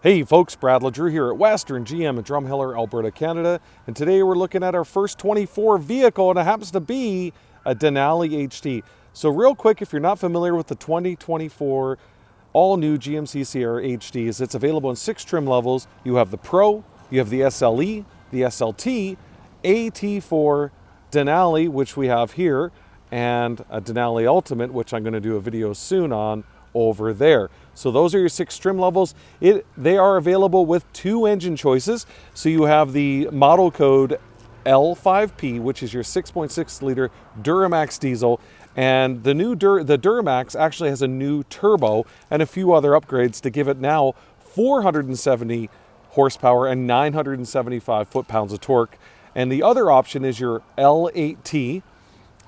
Hey folks, Brad LeDrew here at Western GM in Drumheller, Alberta, Canada. And today we're looking at our first 24 vehicle, and it happens to be a Denali HD. So real quick, if you're not familiar with the 2024 all-new GMC Sierra HDs, it's available in 6 trim levels. You have the Pro, you have the SLE, the SLT, AT4, Denali, which we have here, and a Denali Ultimate, which I'm going to do a video soon on over there. So those are your 6 trim levels. They are available with 2 engine choices. So you have the model code L5P, which is your 6.6 liter Duramax Diesel, and the Duramax actually has a new turbo and a few other upgrades to give it now 470 horsepower and 975 foot-pounds of torque. And the other option is your L8T,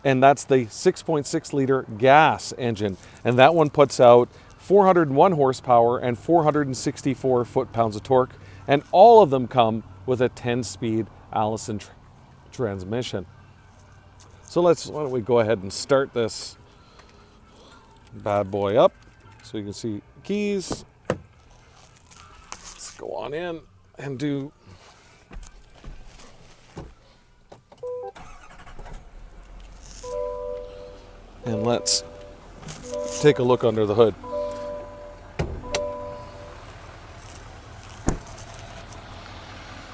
and that's the 6.6 liter gas engine, and that one puts out 401 horsepower and 464 foot-pounds of torque, and all of them come with a 10-speed Allison transmission. So why don't we go ahead and start this bad boy up so you can see keys. Let's go on in and do and let's take a look under the hood.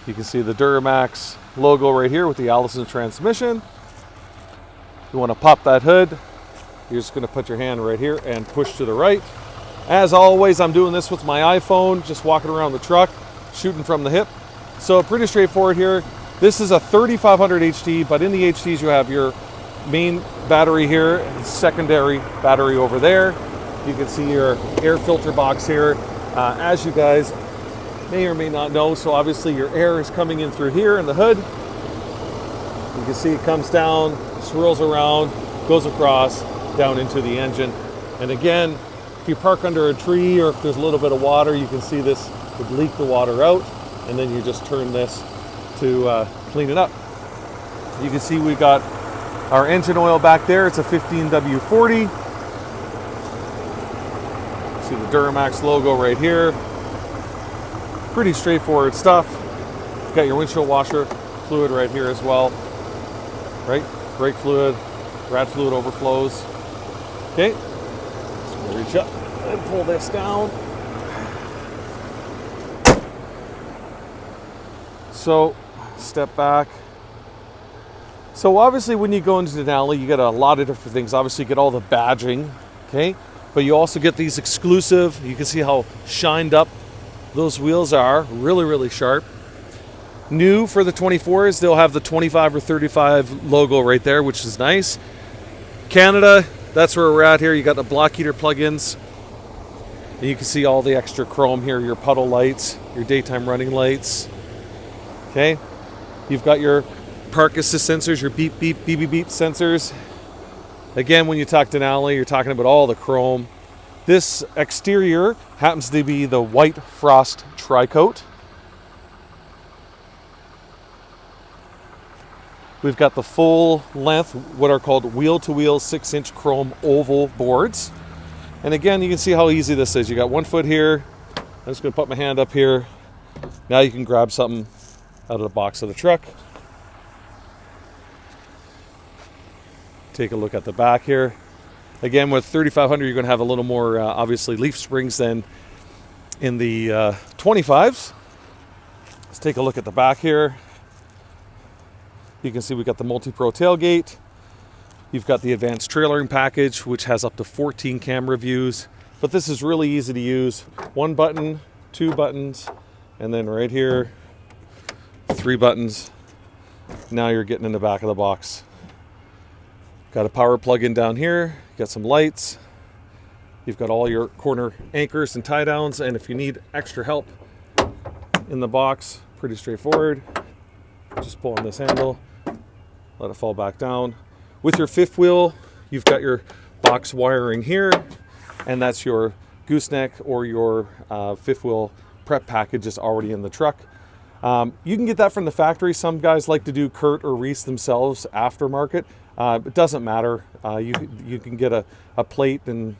You can see the Duramax logo right here with the Allison transmission. You want to pop that hood, you're just going to put your hand right here and push to the right. As always, I'm doing this with my iPhone, just walking around the truck, shooting from the hip. So pretty straightforward here. This is a 3500 HD, but in the HDs you have your main battery here, secondary battery over there. You can see your air filter box here. As you guys may or may not know, so obviously your air is coming in through here in the hood. You can see it comes down, swirls around, goes across, down into the engine. And again, if you park under a tree or if there's a little bit of water, you can see this would leak the water out, and then you just turn this to clean it up. You can see we got our engine oil back there. It's a 15W40. See the Duramax logo right here. Pretty straightforward stuff. You've got your windshield washer fluid right here as well. Right? Brake fluid, rat fluid overflows. Okay, so we'll reach up and pull this down. So, step back. So obviously when you go into Denali, you get a lot of different things. Obviously you get all the badging, okay? But you also get these exclusive, you can see how shined up those wheels are, really, really sharp. New for the 24s, they'll have the 25 or 35 logo right there, which is nice. Canada, that's where we're at here. You got the block heater plugins. And you can see all the extra chrome here, your puddle lights, your daytime running lights. Okay, you've got your park assist sensors, your beep, beep, beep, beep, beep sensors. Again, when you talk Denali, you're talking about all the chrome. This exterior happens to be the white Frost Tintcoat. We've got the full length, what are called wheel-to-wheel 6-inch chrome oval boards. And again, you can see how easy this is. You got 1 foot here. I'm just gonna put my hand up here. Now you can grab something out of the box of the truck. Take a look at the back here. Again, with 3500, you're going to have a little more, obviously, leaf springs than in the 25s. Let's take a look at the back here. You can see we got the multi-pro tailgate. You've got the advanced trailering package, which has up to 14 camera views. But this is really easy to use. 1 button, 2 buttons, and then right here, 3 buttons. Now you're getting in the back of the box. Got a power plug-in down here, got some lights. You've got all your corner anchors and tie downs, and if you need extra help in the box, pretty straightforward. Just pull on this handle, let it fall back down. With your 5th wheel, you've got your box wiring here, and that's your gooseneck or your 5th wheel prep package is already in the truck. You can get that from the factory. Some guys like to do Kurt or Reese themselves aftermarket. It doesn't matter. You can get a plate and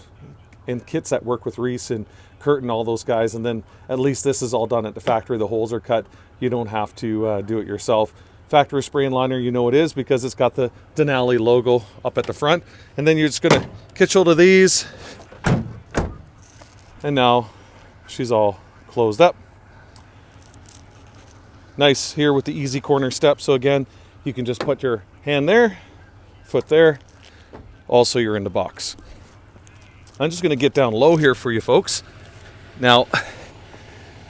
and kits that work with Reese and Kurt and all those guys. And then at least this is all done at the factory. The holes are cut. You don't have to do it yourself. Factory spray and liner, you know it is because it's got the Denali logo up at the front. And then you're just gonna catch hold of these. And now she's all closed up. Nice here with the easy corner step. So again, you can just put your hand there, foot there. Also, you're in the box. I'm just gonna get down low here for you folks. Now,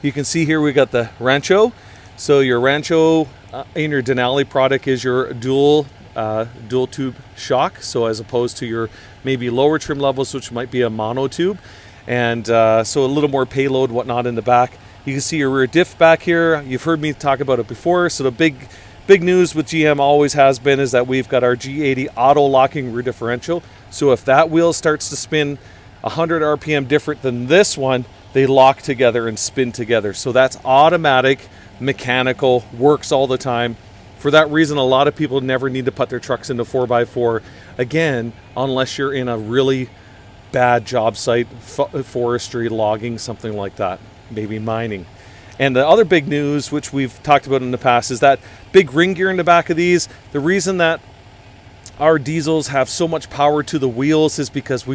you can see here we got the Rancho. So your Rancho in your Denali product is your dual tube shock. So as opposed to your maybe lower trim levels, which might be a mono tube. And so a little more payload, whatnot in the back. You can see your rear diff back here. You've heard me talk about it before. So the big news with GM always has been is that we've got our G80 auto locking rear differential. So if that wheel starts to spin 100 RPM different than this one, they lock together and spin together. So that's automatic, mechanical, works all the time. For that reason, a lot of people never need to put their trucks into 4x4 again, unless you're in a really bad job site, forestry, logging, something like that, maybe mining. And the other big news, which we've talked about in the past, is that big ring gear in the back of these. The reason that our diesels have so much power to the wheels is because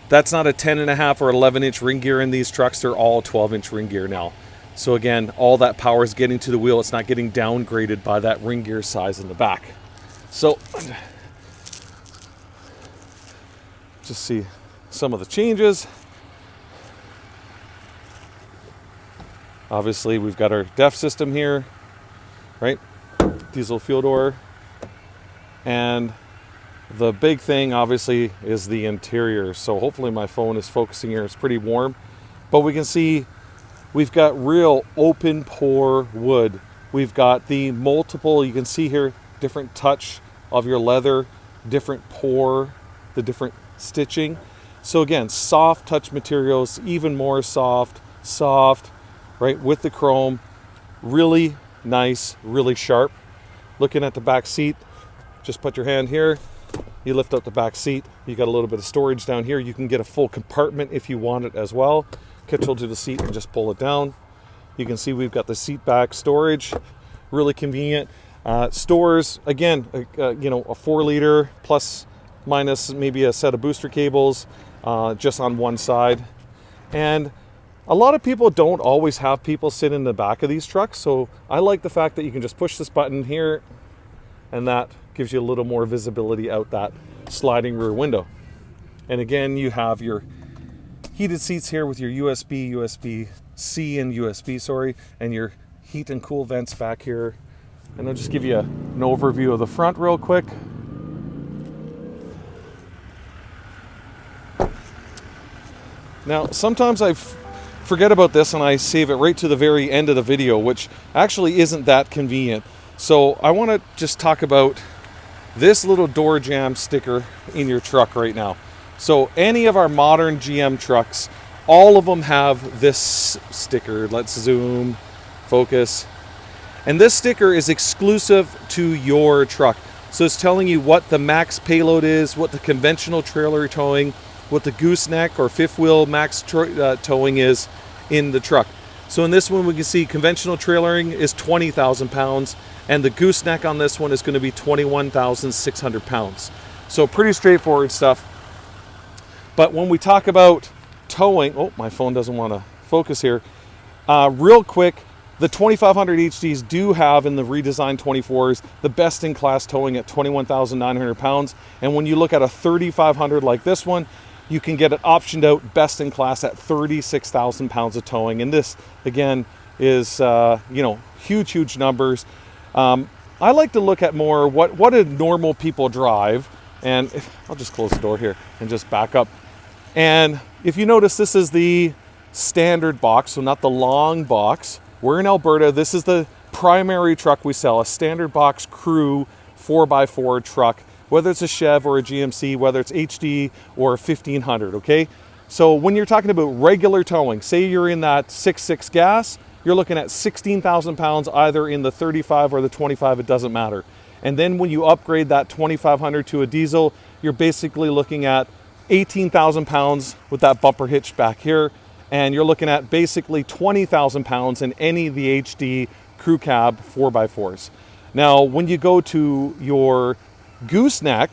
that's not a 10.5 or 11-inch ring gear in these trucks. They're all 12-inch ring gear now. So again, all that power is getting to the wheel. It's not getting downgraded by that ring gear size in the back. So just see some of the changes. Obviously, we've got our DEF system here, right? Diesel fuel door. And the big thing, obviously, is the interior. So hopefully my phone is focusing here. It's pretty warm. But we can see we've got real open pore wood. We've got the multiple, you can see here, different touch of your leather, different pore, the different stitching. So again, soft touch materials, even more soft, right, with the chrome. Really nice, really sharp. Looking at the back seat, just put your hand here, you lift up the back seat, you got a little bit of storage down here. You can get a full compartment if you want it as well. Catch hold to the seat and just pull it down. You can see we've got the seat back storage, really convenient. Stores, again, a 4-liter plus minus maybe a set of booster cables just on one side. And a lot of people don't always have people sit in the back of these trucks. So I like the fact that you can just push this button here and that gives you a little more visibility out that sliding rear window. And again, you have your heated seats here with your USB-C and USB, and your heat and cool vents back here. And I'll just give you an overview of the front real quick. Now, sometimes I forget about this and I save it right to the very end of the video, which actually isn't that convenient. So I want to just talk about this little door jamb sticker in your truck right now. So any of our modern GM trucks, all of them have this sticker. Let's zoom, focus. And this sticker is exclusive to your truck. So it's telling you what the max payload is, what the conventional trailer towing, what the gooseneck or fifth wheel max towing is in the truck. So in this one, we can see conventional trailering is 20,000 pounds, and the gooseneck on this one is going to be 21,600 pounds. So pretty straightforward stuff. But when we talk about towing, oh, my phone doesn't want to focus here. Real quick, the 2500 HDs do have in the redesigned 24s the best in class towing at 21,900 pounds. And when you look at a 3500 like this one, you can get it optioned out best in class at 36,000 pounds of towing. And this, again, is, huge numbers. I like to look at more what do normal people drive. And I'll just close the door here and just back up. And if you notice, this is the standard box, so not the long box. We're in Alberta. This is the primary truck we sell, a standard box crew 4x4 truck, whether it's a Chev or a GMC, whether it's HD or 1500, okay? So when you're talking about regular towing, say you're in that 6.6 gas, you're looking at 16,000 pounds either in the 35 or the 25, it doesn't matter. And then when you upgrade that 2500 to a diesel, you're basically looking at 18,000 pounds with that bumper hitch back here. And you're looking at basically 20,000 pounds in any of the HD crew cab 4x4s. Now, when you go to your gooseneck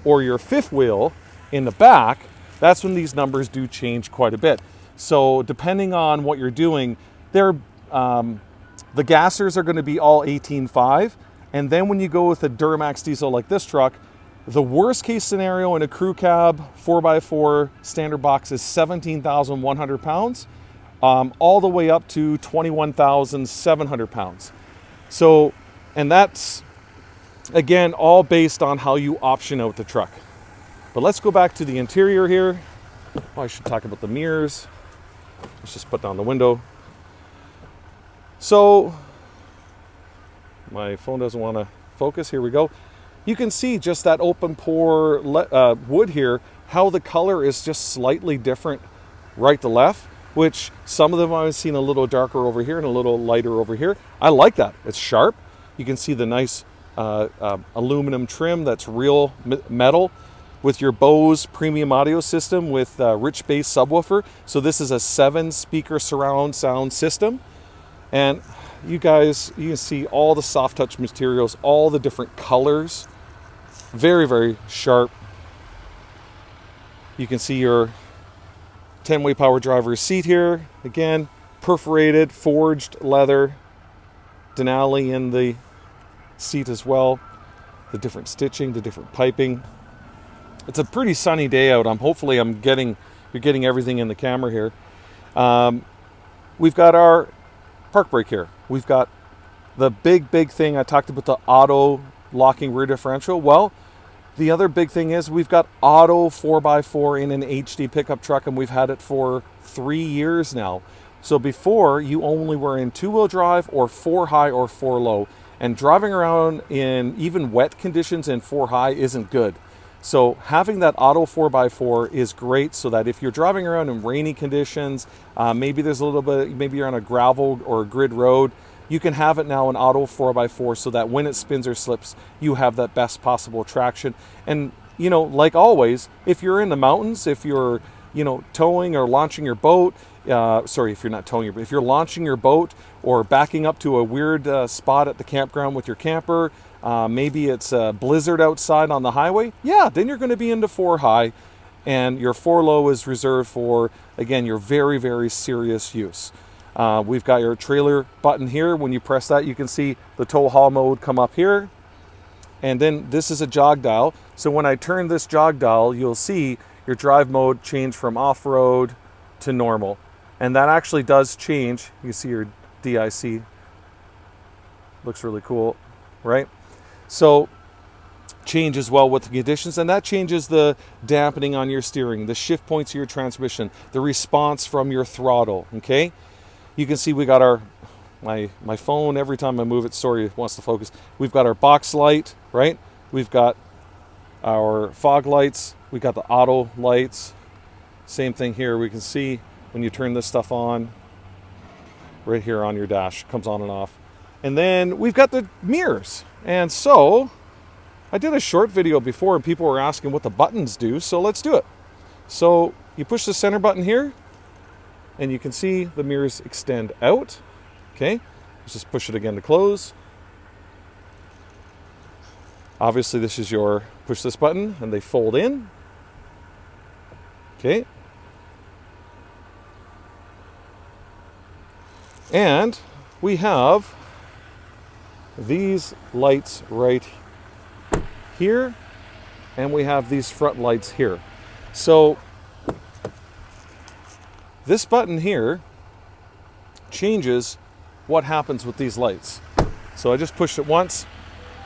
or your fifth wheel in the back, that's when these numbers do change quite a bit. So depending on what you're doing, the gassers are going to be all 18.5. And then when you go with a Duramax diesel like this truck, the worst case scenario in a crew cab 4x4 standard box is 17,100 pounds, all the way up to 21,700 pounds. So, and that's, again, all based on how you option out the truck. But let's go back to the interior here. Oh, I should talk about the mirrors. Let's just put down the window. So, my phone doesn't want to focus. Here we go. You can see just that open pore wood here, how the color is just slightly different right to left, which some of them I've seen a little darker over here and a little lighter over here. I like that. It's sharp. You can see the nice aluminum trim that's real metal with your Bose premium audio system with rich bass subwoofer. So this is a 7-speaker surround sound system. And you can see all the soft touch materials, all the different colors. Very, very sharp. You can see your 10-way power driver's seat here. Again, perforated, forged leather. Denali in the seat as well. The different stitching, the different piping. It's a pretty sunny day out. Hopefully you're getting everything in the camera here. We've got our park brake here. We've got the big thing. I talked about the auto locking rear differential. Well, the other big thing is we've got auto 4x4 in an HD pickup truck, and we've had it for 3 years now. So before, you only were in 2-wheel drive or 4 high or 4 low, and driving around in even wet conditions in 4 high isn't good. So having that auto 4x4 is great, so that if you're driving around in rainy conditions, maybe there's a little bit, maybe you're on a gravel or a grid road, you can have it now an auto 4x4 so that when it spins or slips, you have that best possible traction. And, you know, like always, if you're in the mountains, if you're, you know, towing or launching your boat, if you're not towing your boat, if you're launching your boat or backing up to a weird spot at the campground with your camper, maybe it's a blizzard outside on the highway, yeah, then you're going to be into 4 high, and your 4 low is reserved for, again, your very, very serious use. We've got your trailer button here. When you press that, you can see the tow haul mode come up here. And then this is a jog dial. So when I turn this jog dial, you'll see your drive mode change from off-road to normal. And that actually does change. You see your DIC. Looks really cool, right? So change as well with the conditions, and that changes the dampening on your steering, the shift points of your transmission, the response from your throttle, okay? You can see we got our, my phone, every time I move it, sorry, it wants to focus. We've got our box light, right? We've got our fog lights. We got the auto lights. Same thing here. We can see when you turn this stuff on, right here on your dash, comes on and off. And then we've got the mirrors. And so I did a short video before and people were asking what the buttons do, so let's do it. So you push the center button here, and you can see the mirrors extend out. Okay, let's just push it again to close. Obviously this is your push this button and they fold in. Okay. And we have these lights right here, and we have these front lights here. So this button here changes what happens with these lights. So I just pushed it once.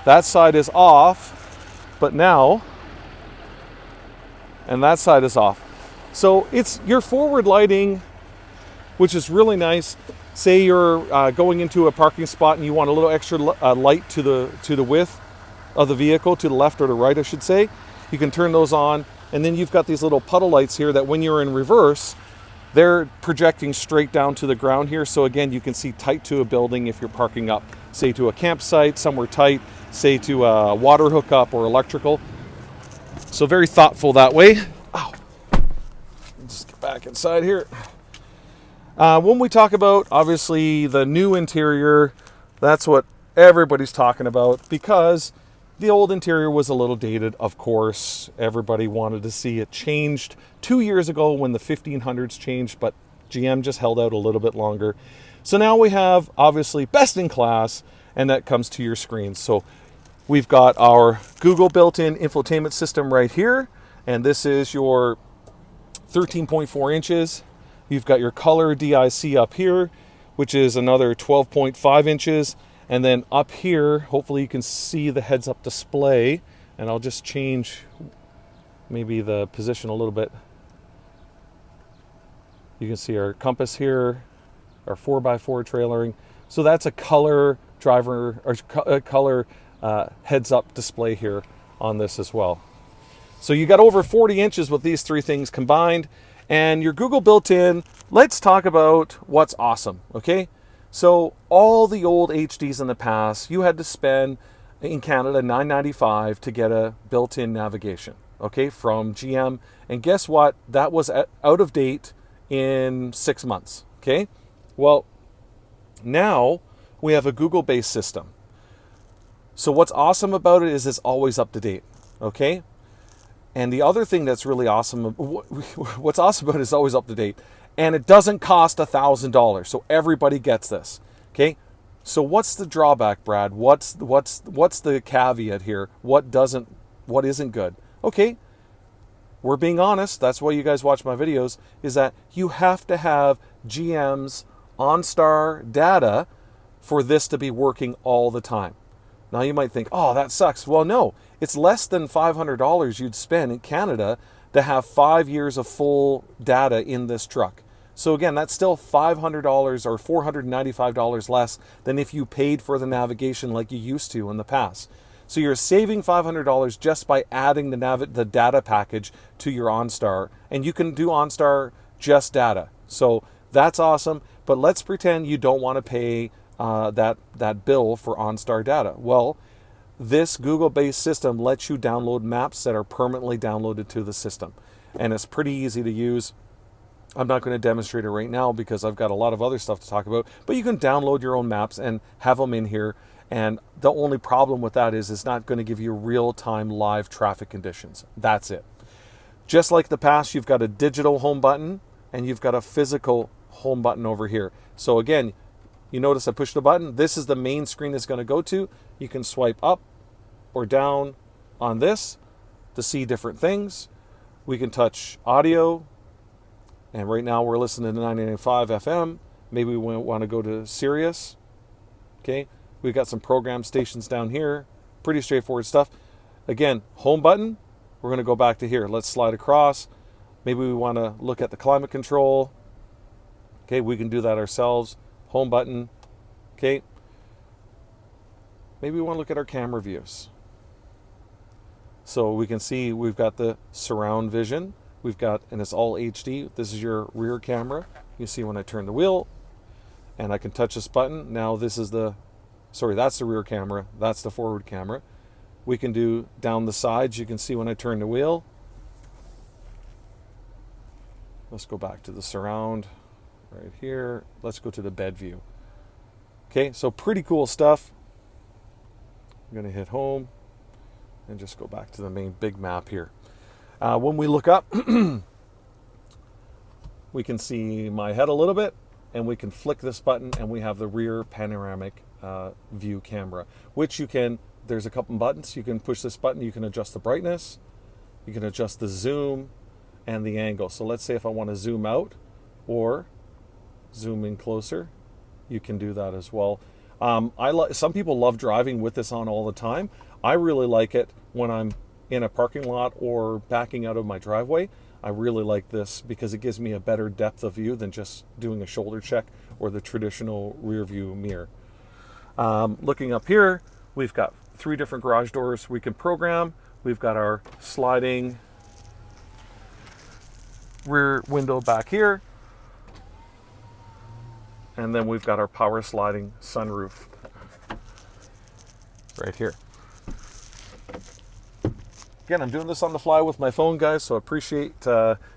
That side is off, but now, and that side is off. So it's your forward lighting, which is really nice. Say you're going into a parking spot and you want a little extra light to the width of the vehicle, to the left or the right, I should say. You can turn those on, and then you've got these little puddle lights here that when you're in reverse, they're projecting straight down to the ground here. So again, you can see tight to a building if you're parking up, say to a campsite, somewhere tight, say to a water hookup or electrical. So very thoughtful that way. Ow. back inside here. When we talk about, obviously, the new interior, that's what everybody's talking about, because the old interior was a little dated, of course. Everybody wanted to see it changed 2 years ago when the 1500s changed, but GM just held out a little bit longer. So now we have, obviously, best in class, and that comes to your screen. So we've got our Google built-in infotainment system right here, and this is your 13.4 inches. You've got your color DIC up here, which is another 12.5 inches. And then up here, hopefully you can see the heads-up display. And I'll just change maybe the position a little bit. You can see our compass here, our 4x4 trailering. So that's a color driver, or a color heads-up display here on this as well. So you got over 40 inches with these three things combined. And your Google built-in, let's talk about what's awesome, okay? So all the old HDs in the past, you had to spend, in Canada, $9.95 to get a built-in navigation, okay, from GM. And guess what? That was out of date in 6 months, okay? Well, now we have a Google-based system. So what's awesome about it is it's always up to date, okay? And the other thing that's really awesome, what's awesome about it is always up to date. And it doesn't cost $1,000. So everybody gets this. Okay? So what's the drawback, Brad? What's the caveat here? What isn't good? Okay. We're being honest. That's why you guys watch my videos, is that you have to have GM's OnStar data for this to be working all the time. Now you might think, oh, that sucks. Well, no, it's less than $500 you'd spend in Canada to have 5 years of full data in this truck. So again, that's still $500 or $495 less than if you paid for the navigation like you used to in the past. So you're saving $500 just by adding the data package to your OnStar, and you can do OnStar just data. So that's awesome, but let's pretend you don't want to pay that bill for OnStar data. Well, this Google-based system lets you download maps that are permanently downloaded to the system. And it's pretty easy to use. I'm not going to demonstrate it right now because I've got a lot of other stuff to talk about, but you can download your own maps and have them in here. And the only problem with that is it's not going to give you real-time live traffic conditions. That's it. Just like the past, you've got a digital home button and you've got a physical home button over here. So again, you notice I pushed the button. This is the main screen it's going to go to. You can swipe up or down on this to see different things. We can touch audio. And right now we're listening to 99.5 FM. Maybe we want to go to Sirius. Okay. We've got some program stations down here. Pretty straightforward stuff. Again, home button. We're going to go back to here. Let's slide across. Maybe we want to look at the climate control. Okay. We can do that ourselves. Home button. Okay. Maybe we want to look at our camera views. So we can see we've got the surround vision. We've got, and it's all HD. This is your rear camera. You see when I turn the wheel and I can touch this button. Now this is that's the rear camera. That's the forward camera. We can do down the sides. You can see when I turn the wheel. Let's go back to the surround. Right here. Let's go to the bed view. Okay, so pretty cool stuff. I'm going to hit home and just go back to the main big map here. When we look up, we can see my head a little bit, and we can flick this button and we have the rear panoramic view camera, which there's a couple buttons. You can push this button, you can adjust the brightness, you can adjust the zoom and the angle. So let's say if I want to zoom out or zoom in closer, you can do that as well. Some people love driving with this on all the time. I really like it when I'm in a parking lot or backing out of my driveway. I really like this because it gives me a better depth of view than just doing a shoulder check or the traditional rear view mirror. Looking up here, we've got 3 different garage doors we can program. We've got our sliding rear window back here. And then we've got our power sliding sunroof right here. Again, I'm doing this on the fly with my phone, guys, so I appreciate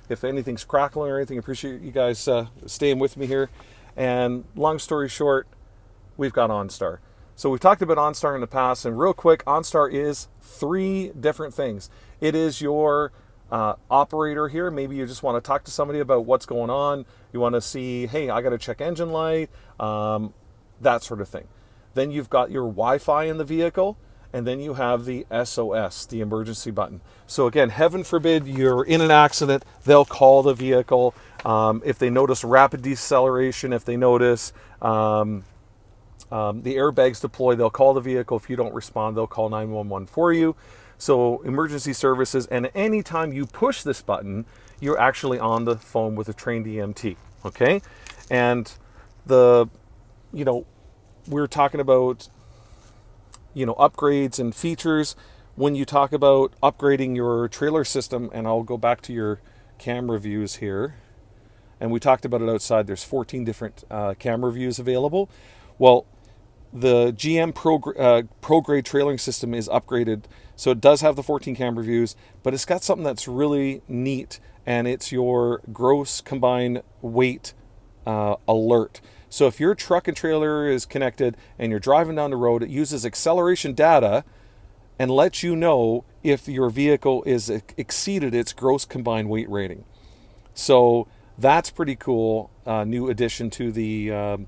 if anything's crackling or anything, I appreciate you guys staying with me here. And long story short, we've got OnStar. So we've talked about OnStar in the past, and real quick, OnStar is 3 different things. It is your operator here. Maybe you just want to talk to somebody about what's going on. You want to see, hey, I got to check engine light, that sort of thing. Then you've got your Wi-Fi in the vehicle, and then you have the SOS, the emergency button. So again, heaven forbid you're in an accident, they'll call the vehicle. If they notice rapid deceleration, if they notice the airbags deploy, they'll call the vehicle. If you don't respond, they'll call 911 for you. So emergency services, and anytime you push this button, you're actually on the phone with a trained EMT, okay? And we're talking about, upgrades and features. When you talk about upgrading your trailer system, and I'll go back to your camera views here, and we talked about it outside, there's 14 different camera views available. Well, the GM Pro Grade trailering system is upgraded, so it does have the 14 camera views, but it's got something that's really neat, and it's your gross combined weight alert. So if your truck and trailer is connected and you're driving down the road, it uses acceleration data and lets you know if your vehicle is exceeded its gross combined weight rating. So that's pretty cool, new addition to the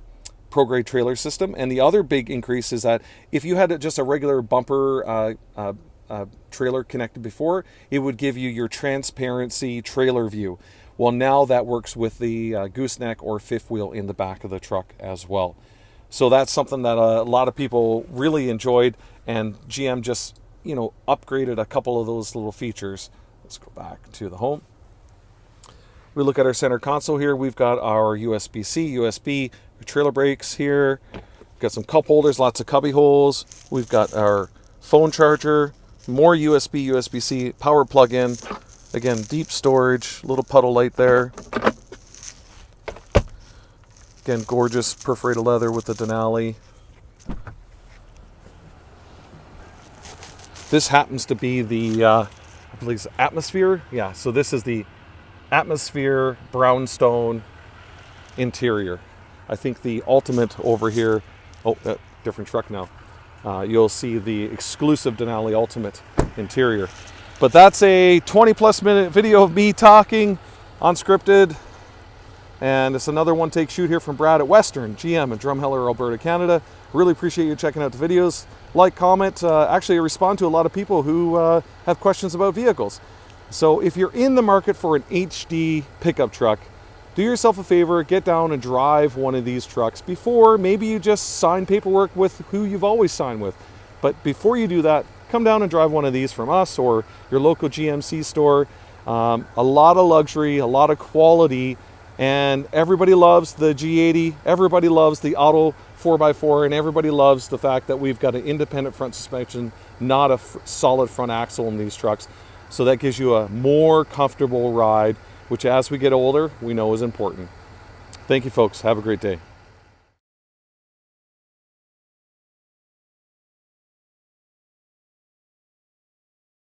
ProGrade trailer system. And the other big increase is that if you had just a regular bumper trailer connected before, it would give you your transparency trailer view. Well, now that works with the gooseneck or fifth wheel in the back of the truck as well. So that's something that a lot of people really enjoyed, and GM just, upgraded a couple of those little features. Let's go back to the home. We look at our center console here. We've got our USB-C, USB trailer brakes here. We've got some cup holders, lots of cubby holes. We've got our phone charger, more USB, USB-C, power plug-in. Again, deep storage, little puddle light there. Again, gorgeous perforated leather with the Denali. This happens to be the, I believe it's Atmosphere. Yeah, so this is the Atmosphere Brownstone interior. I think the Ultimate over here, different truck now. You'll see the exclusive Denali Ultimate interior. But that's a 20+ minute video of me talking, unscripted. And it's another one-take shoot here from Brad at Western GM in Drumheller, Alberta, Canada. Really appreciate you checking out the videos. Like, comment. Actually, I respond to a lot of people who have questions about vehicles. So if you're in the market for an HD pickup truck, do yourself a favor, get down and drive one of these trucks before maybe you just sign paperwork with who you've always signed with. But before you do that, come down and drive one of these from us or your local GMC store. A lot of luxury, a lot of quality, and everybody loves the G80, everybody loves the Auto 4x4, and everybody loves the fact that we've got an independent front suspension, not a solid front axle in these trucks. So that gives you a more comfortable ride, which as we get older, we know is important. Thank you, folks. Have a great day.